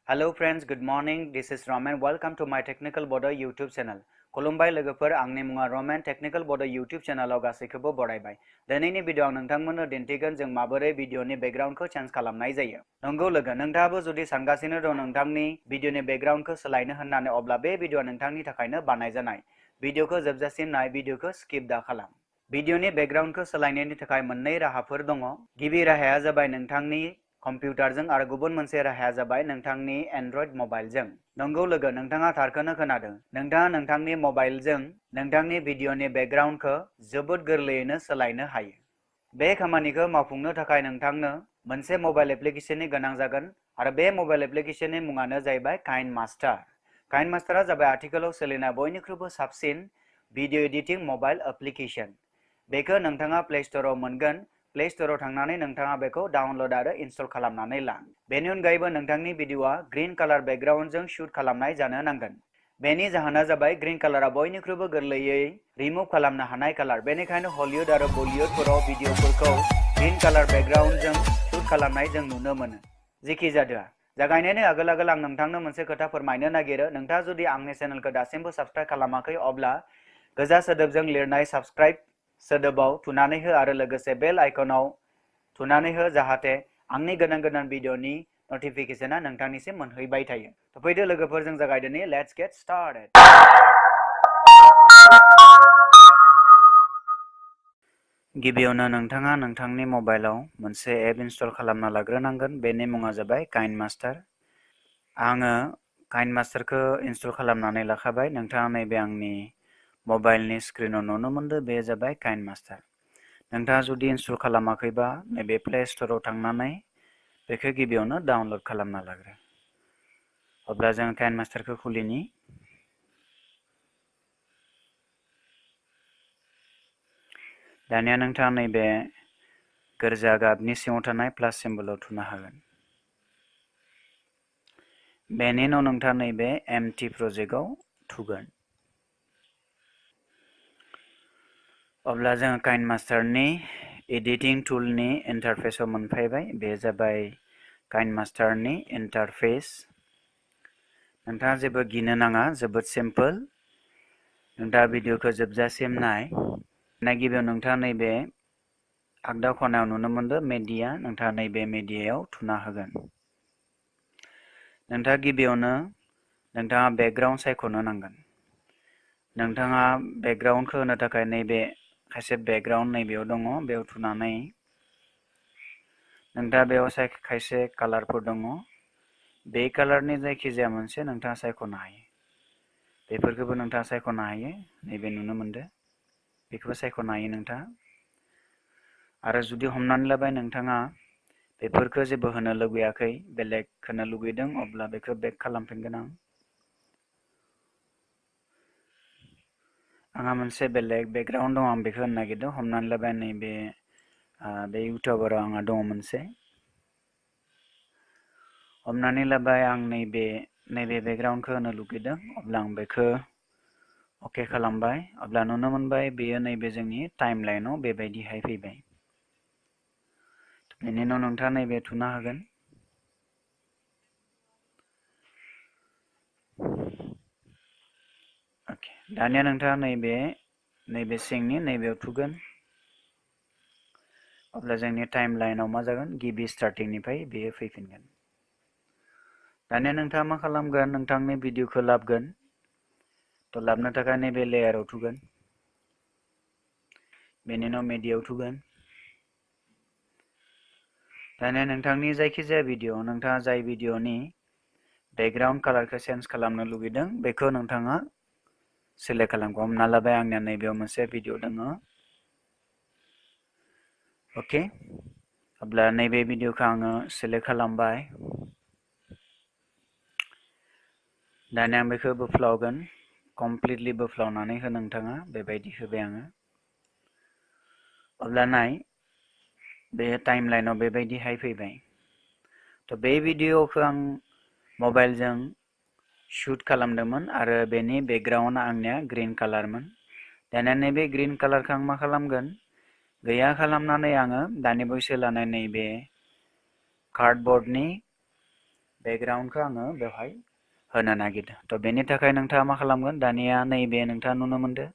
Hello friends, good morning. This is Roman. Welcome to my Technical Bodo YouTube channel. खुलुमबाय लोगोफोर आंनि मुङा Ramen technical बड YouTube चेनेलाव गासैखौबो बरायबाय। दिनैनि भिडियोआव नोंथांमोननो दिन्थिगोन जों माबोरै भिडियोनि बेकग्राउन्डखौ चेन्ज खालामनाय जायो। नंगौ लोगो, नोंथाङाबो जुदि सानगासिनो दं नोंथांनि भिडियोनि बेकग्राउन्डखौ सोलायनो होननानै अब्ला बे भिडियोआ नोंथांनि थाखायनो बानायजानाय। भिडियोखौ जोबजासिम नाय, भिडियोखौ स्किप दा खालाम। भिडियोनि बेकग्राउन्डखौ सोलायनायनि थाखाय मोननै राहाफोर दङ। गिबि राहाया जाबाय नोंथांनि कम्पिउटारजों आरो गुबुन मोनसे राहाया जाबाय नोंथांनि एन्ड्रइड मबाइलजों। नंगौ लोगो, नोंथाङा थारखौनो खोनादों। नोंथाङा नोंथांनि मबाइलजों नोंथांनि भिडियोनि बेकग्राउन्डखौ जोबोद गोरलैयैनो सोलायनो हायो। बे खामानिखौ मावफुंनो थाखाय नोंथांनो मोनसे मबाइल एप्लिकेशननि गोनां जागोन आरो बे मबाइल एप्लिकेशननि मुङानो जाहैबाय काइनमास्टार। काइनमास्टारा जाबाय आथिखालाव सोलिनाय बयनिख्रुइबो साबसिन भिडियो एडिटिं मबाइल एप्लिकेशन। बेखौ नोंथाङा प्ले स्टोराव मोनगोन। प्ले स्टोराव थांनानै नोंथाङा बेखौ डाउनलड आरो इनस्टल खालामनानै ला। बेनि अनगायैबो नोंथांनि भिडियोआ ग्रीन कालार बेकग्राउन्डजों शुट खालामनाय जानो नांगोन। बेनि जाहोना जाबाय ग्रीन कालारा बयनिख्रुइबो गोरलैयै रिमुभ खालामनो हानाय कालार। बेनिखायनो हलिउड आरो बलिउडफोराव भिडियोफोरखौ ग्रीन कालार बेकग्राउन्डजों शुट खालामनाय जों नुनो मोनो। जेखि जादोआ, जागायनायनि आगोल आं नोंथांनो मोनसे खोथा फोरमायनो नागिरो। नोंथाङा जुदि आंनि चेनेलखौ दासिमबो साबस्क्राइब खालामाखै अब्ला गोजा सोदोबजों लिरनाय साबस्क्राइब सोदोबाव थुनानै हो आरो लोगोसे बेल आइकनाव थुनानै हो जाहाथे आंनि गोदान भिडियोनि नटिफिकेशना नोंथांनिसिम मोनहैबाय थायो। तो फैदो लोगोफोर जों जागायदोनि। Let's get started. गिबियावनो नोंथाङा नोंथांनि मबाइलाव मोनसे एप इनस्टल खालामना लाग्रोनांगोन। बेनि मुङा जाबाय काइनमास्टार। आङो काइनमास्टारखौ इनस्टल खालामनानै लाखाबाय। नोंथाङा नैबे आंनि मबाइलनि स्क्रिनाव नुनो मोनदों, बे जाबाय काइनमास्टार। नोंथाङा जुदि इनस्टल खालामाखैबा नैबे प्ले स्टोराव थांनानै बेखौ गिबियावनो डाउनलड खालामना लाग्रो। अब्ला जों काइनमास्टारखौ खुलिनि। दानिया नोंथाङा नैबे गोरजा गाबनि सिङाव थानाय प्लास सिम्बलाव थुनो हागोन। बेनि उनाव नोंथाङा नैबे एमटि प्रजेक्टआव थुगोन। अब्ला जों काइनमास्टारनि एडिटिं टुलनि इन्टारफेसआव मोनफैबाय। बे जाबाय काइनमास्टारनि इन्टारफेस। नोंथाङा जेबो गिनो नाङा, जोबोद सिम्पल। नोंथाङा भिडियोखौ जोबजासिम नाय। गिबियाव नोंथाङा नैबे आगदा खनायाव नुनो मोनदों मेडिया। नोंथाङा नैबे मेडियायाव थुना होगोन। नोंथाङा गिबियावनो नोंथाङा बेकग्राउन्ड सायख'नो नांगोन। नोंथाङा बेकग्राउन्डखौ होनो थाखाय नैबे खायसे बेकग्राउन्ड नैबेयाव दङ, बेयाव थुनानै नोंथाङा बेयाव खायसे कालारफोर दङ। बे कालारनि जायखिजाया मोनसे नोंथाङा सायख'नो हायो। बेफोरखौबो नोंथाङा सायख'नो हायो। नैबे नुनो मोनदों, बेखौबो सायख'नो हायो नोंथाङा। आरो जुदि हमनानै लाबाय नोंथाङा बेफोरखौ जेबो होनो लुबैयाखै, बेलेग होनो लुबैदों, अब्ला बेखौ बेक खालामफिनगोन आं। आंहा मोनसे बेलेग बेकग्राउन्ड दं, आं बेखौ होनो नागिरदों। हमनानै लाबाय नैबे बे इउटिउबाराव आंहा दङ मोनसे। हमनानै लाबाय आं नैबे बेकग्राउन्डखौ होनो लुगैदों, अब्ला आं बेखौ अके खालामबाय। अब्ला नुनो मोनबाय बेयो नैबे जोंनि टाइमलाइनाव बेबायदिहाय फैबाय। बेनि उनाव नोंथाङा नैबे थुना होगोन। अके, दानिया नोंथाङा नैबे सिंनि नैबेयाव थुगोन। अब्ला जोंनि टाइमलाइनाव मा जागोन, गिबि स्टार्टिंनिफ्राय बेयो फैफिनगोन। दानिया नोंथाङा मा खालामगोन, नोंथांनि भिडियोखौ लाबगोन। तो लाबनो थाखाय नैबे लेयाराव थुगोन। बेनि उनाव मेडियायाव थुगोन। दानिया नोंथांनि जायखिजाया भिडियो, नोंथाङा जाय भिडियोनि बेकग्राउन्ड कालारखौ चेन्ज खालामनो लुगैदों बेखौ नोंथाङा सिलेक्ट खालामगोन। हमना लाबाय आंनिया नैबेयाव मोनसे भिडियो दङ। अके, अब्ला नैबे भिडियोखौ आङो सिलेक्ट खालामबाय। दानिया आं बेखौ बोफ्लावगोन, कमप्लिटलि बोफ्लावनानै हो नोंथाङा। बेबायदि होबाय आङो। अब्ला नाय, बे टाइमलाइनाव बेबायदिहाय फैबाय। तो बे भिडियोखौ आं मबाइलजों शुट खालामदोंमोन आरो बेनि बेकग्राउन्डआ आंनिया ग्रीन कालारमोन। दानिया नैबे ग्रीन कालारखौ आं मा खालामगोन, गैया खालामनानै आङो दानि बैसो लानाय नैबे कार्डबर्डनि बेकग्राउन्डखौ आङो बेवहाय होनो नागिरदों। थ' बेनि थाखाय नोंथाङा मा खालामगोन, दानिया नैबे नोंथाङा नुनो मोनदो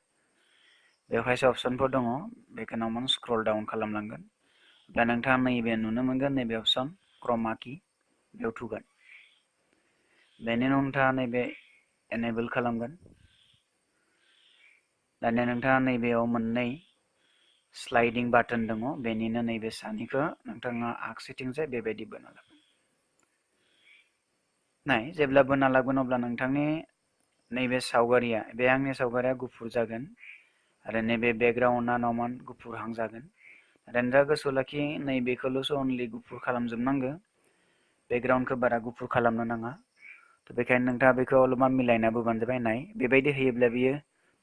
बेवहायसो अपसनफोर दङ, बेखौ नों स्क्रल डाउन खालामलांगोन। दा नोंथाङा नैबे नुनो मोनगोन नैबे अपसन क्रमा की बेयाव थुगोन। बेनि उनाव नोंथाङा नैबे एनेबल खालामगोन। दानिया नोंथाङा नैबेयाव मोननै स्लाइडिं बाटन दङ, बेनिनो नैबे सानिखौ नोंथाङा आगसिथिंजाय बेबायदि बोना लागोन। नाय जेब्ला बोना लागोन अब्ला नोंथांनि नैबे सावगारिया, बे आंनि सावगारिया गुफुर जागोन आरो नैबे बेकग्राउन्डआ नमान गुफुरहां जागोन। नोंथाङा गोसोआव लाखि नैबेखौल'सो अनलि गुफुर खालामजोबनांगौ, बेकग्राउन्डखौ बारा गुफुर खालामनो नाङा। थ' बेखायनो नोंथाङा बेखौ अलपमान मिलायना बोबानो जाबाय। नाय बेबायदि होयोब्ला बियो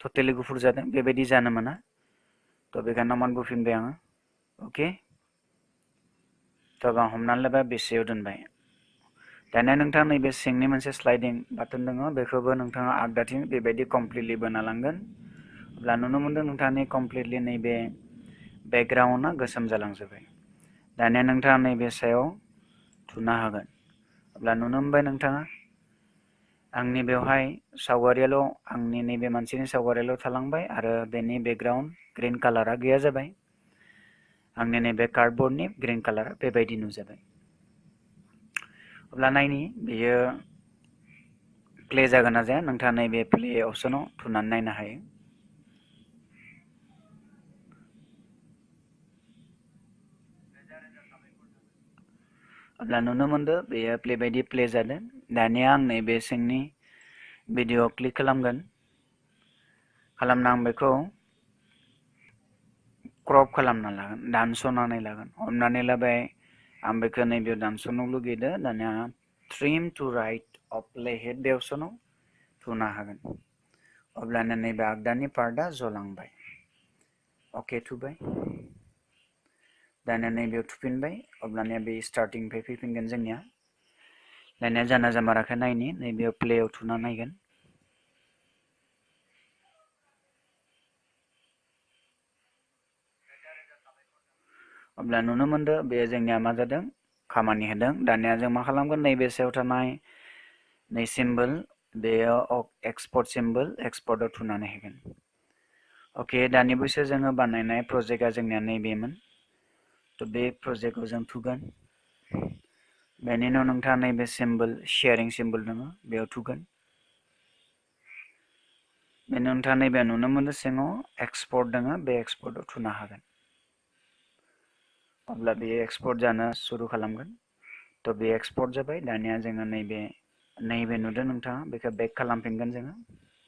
टटेलि गुफुर जादों, बेबायदि जानो मोना। थ' बेखायनो नमान बोफिनबाय आङो। अके, थ' आं हमनानै लाबाय बेसेयाव दोनबाय। दानिया नोंथाङा नैबे सिंनि मोनसे स्लाइडिं बाटन दङ, बेखौबो नोंथाङा आगदाथिं बेबायदि कमप्लिटलि बोना लांगोन। अब्ला नुनो मोनदों नोंथांनि कमप्लिटलि नैबे बेकग्राउन्डआ गोसोम जालांजोब्बाय। दानिया नोंथाङा नैबे सायाव थुना होगोन। अब्ला नुनो मोनबाय नोंथाङा आंनि बेवहाय सावगारियाल', आंनि नैबे मानसिनि सावगारियाल' थालांबाय आरो बेनि बेकग्राउन्ड ग्रीन कालारा गैया जाबाय। आंनि नैबे कार्डबर्डनि ग्रीन कालारा बेबायदि नुजाबाय। अब्ला नायनि बेयो प्ले जागोन ना जाया, नोंथाङा नैबे प्ले अपसनाव थुनानै नायनो हायो। अब्ला नुनो मोनदो बेयो प्ले बायदि प्ले जादों। दानिया आं नैबे सिंनि भिडिअ क्लिक खालामगोन। खालामना आं बेखौ क्रप खालामना लागोन, दानस'नानै लागोन। हमनानै लाबाय आं बेखौ नैबेयाव दानस'नो लुगैदो, दानिया trim to right of playhead बे अपसनाव थुना होगोन। अब्लानो नैबे आगदानि पार्टआ जलांबाय। अके थुबाय। दानिया नैबेयाव थुफिनबाय, अब्लानिया बे स्टार्टिंनिफ्राय फैफिनगोन जोंनिया। दानिया जाना जामाराखै नायनि, नैबेयाव प्लेयाव थुना नायगोन। अब्ला नुनो मोनदो बे जोंनिया मा जादों, खामानि होदों। दानिया जों मा खालामगोन, नैबे सायाव थानाय नै सिम्बल, बेयाव एक्सपर्ट सिम्बल, एक्सपर्टआव थुनानै होगोन। अके, दानि बैसो जोङो बानायनाय प्रजेक्टआ जोंनिया नैबेमोन। थ' बे प्रजेक्टखौ जों थुगोन। बेनि उनाव नोंथाङा नैबे सिम्बल, शेयारिं सिम्बल दङ, बेयाव थुगोन। बेनि उनाव नोंथाङा नैबे नुनो मोनो सिङाव एक्सपर्ट दङ, बे एक्सपर्टआव थुना होगोन। अब्ला बे एक्सपर्ट जानो सुरु खालामगोन। थ' बे एक्सपर्ट जाबाय। दानिया जोङो नैबे नुदों नोंथाङा, बेखौ बेक खालामफिनगोन जोङो।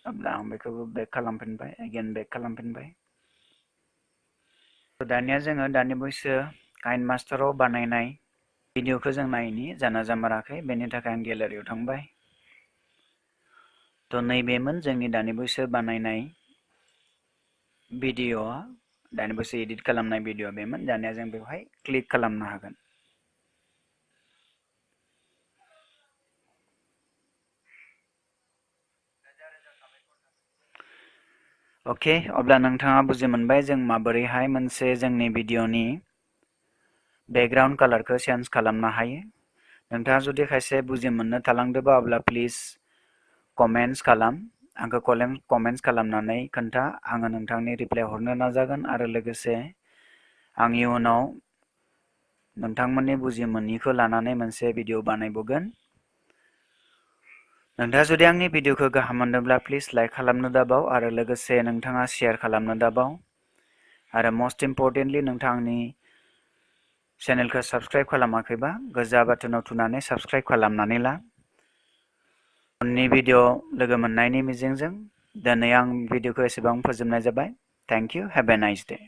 अब्ला आं बेखौबो बेक खालामफिनबाय, एगेन बेक खालामफिनबाय। दानिया जोङो दानि बैसो काइन मास्टाराव बानायनाय भिडिअखौ जों नायनि, जाना जामाराखै, बेनि थाखाय आं गेलारियाव थांबाय। थ' नैबेमोन जोंनि दानि बैसो बानायनाय भिडिअआ, दानि बैसो एडिट खालामनाय भिडिअ बेमोन। दानिया जों बेवहाय क्लिक खालामनो हागोन। अके, अब्ला नोंथाङा बुजि मोनबाय जों माबोरैहाय मोनसे जोंनि भिडिअनि बेकग्राउन्ड कालारखौ चेन्ज खालामनो हायो। नोंथाङा जुदि खायसे बुजि मोननो थालांदोंबा अब्ला प्लिज कमेन्ट्स खालाम, आंखौ कमेन्ट्स खालामनानै खोन्था। आङो नोंथांनि रिप्लाइ हरनो नाजागोन आरो लोगोसे आं इयुनाव नोंथांमोननि बुजि मोनैखौ लानानै मोनसे भिडिअ बानायबावगोन। नोंथाङा जुदि आंनि भिडिअखौ गाहाम मोनदोंब्ला प्लिज लाइक खालामनो दाबाव आरो लोगोसे नोंथाङा शेयार खालामनो दाबाव। आरो मस्ट इम्परटेन्टलि नोंथाङा आंनि चेनेलखौ साबस्क्राइब खालामाखैबा गोजा बाटनाव थुनानै साबस्क्राइब खालामनानै ला। उननि भिडिअ लोगो मोननायनि मिजिंजों दिनै आं भिडिअखौ एसेबां फोजोबनाय जाबाय। Thank you, have a nice day.